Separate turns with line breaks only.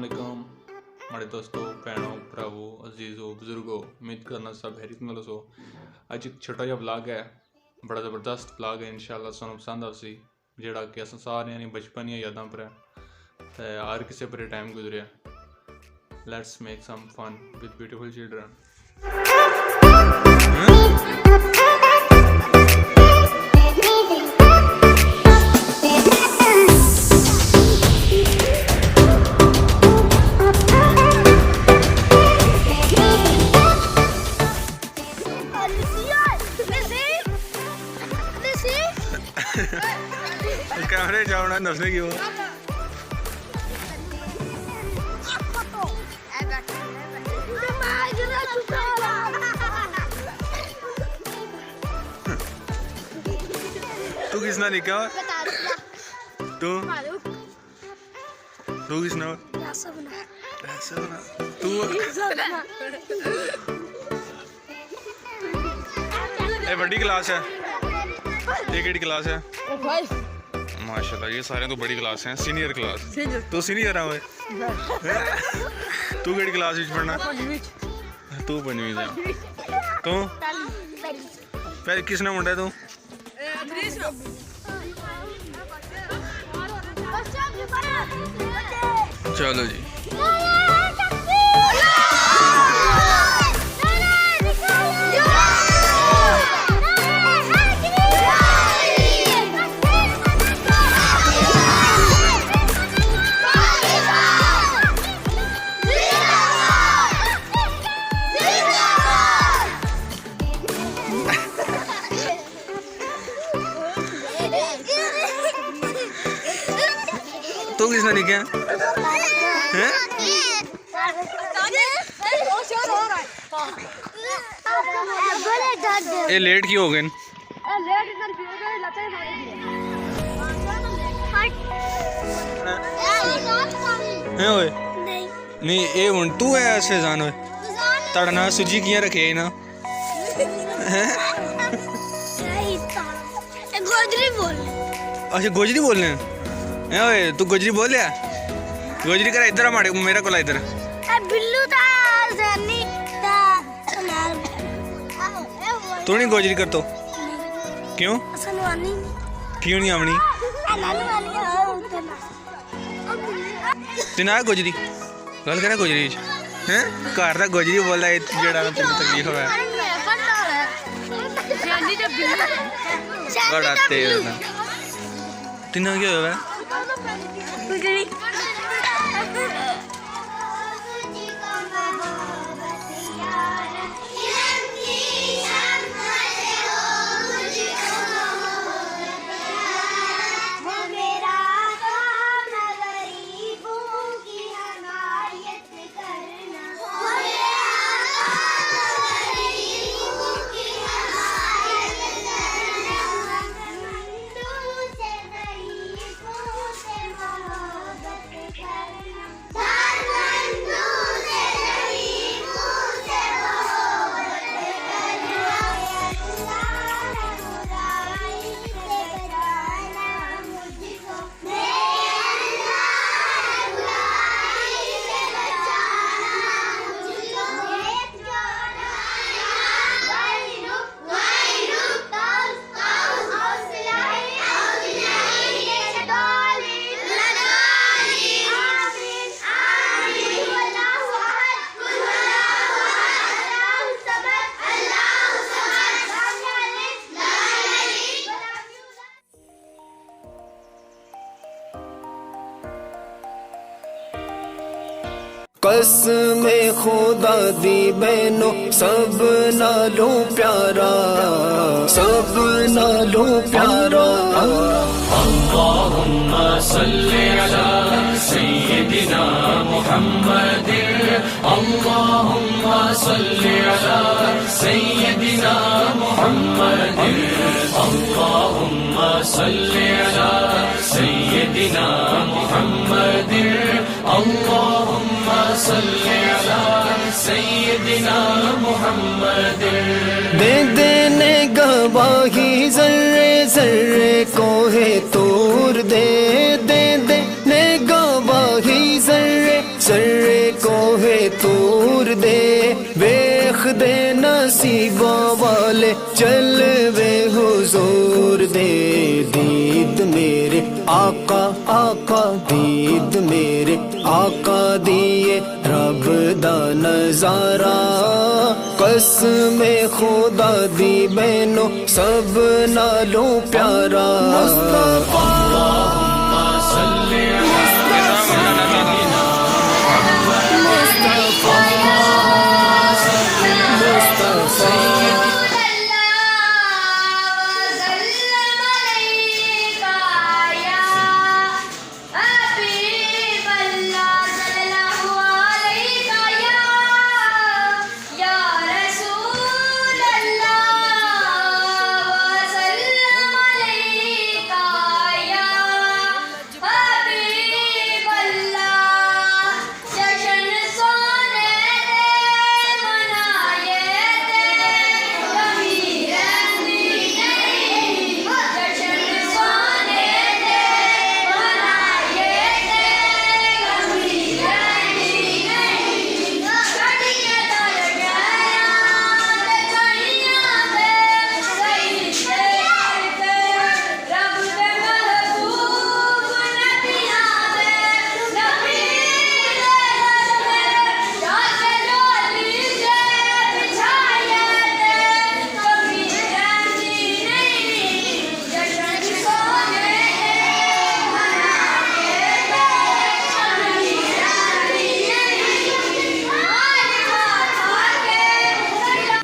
अस्सलामुअलैकुम हमारे दोस्तों भैनों भरावों अजीज़ों बुजुर्गों उम्मीद करना सब हैरियत नाल हो। अज एक छोटा जिहा व्लॉग है, बड़ा ज़बरदस्त व्लॉग है। इंशाल्लाह सानू पसंद आसी जेड़ा कि अस सारे ने बचपन दी यादां पर ते हर किसी पर टाइम गुजरिया। Let's make some fun with beautiful children.
कैमरे जाओ नसने की हो। तू किसना निका तू किसना तू ये बड़ी क्लास है, ये केड़ी क्लास है? माशाल्लाह ये सारे तो बड़ी क्लास हैं, सीनियर क्लास। तू सीनियर है तू केड़ी क्लास विच पढ़ना? तू पंजवीं से। तू पहले किसने मुंडा तू? चलो जी तू किसने निकला हैं? ये लेट क्यों हो गए? नहीं ये हूँ तू है ऐसे जान हो ताड़ा ना सुजी किया रखे ना अच्छा गोजरी बोलने ओए तू गोजरी बोल लिया? गोजरी कर इधर हमारे मेरा कोला इधर तू नहीं गोजरी कर तो क्यों क्यों नहीं आवनी तेना गोजरी गल करा गोजरी हैं घर का गोजरी बोला जेड़ा तकलीफ है बड़ा तेज तेना क्या हुआ?
कसमे खुदा दी बहनों सब नालों प्यारा, सब नालों प्यारा। अल्लाहुम्मा सल्ली अला सय्यिदिना मुहम्मद, अल्लाहुम्मा सल्ली अला सय्यिदिना मुहम्मद, अल्लाहुम्मा सल्ली अला सय्यिदिना मुहम्मद, अल्लाहुम्मा सल्ली अला सय्यिदिना मुहम्मद। दे देने गवाही जर्रे जर्रे को है तूर दे, दे देने गवाही जर्रे सर्रे कोहे तूर दे वेख दे नसीबों वाले चल वे हुजूर दे दीद मेरे आका आका दीद मेरे आका दिए रब दा नजारा कसमे खुदा दी बहनों सब नालों प्यारा मुस्तफा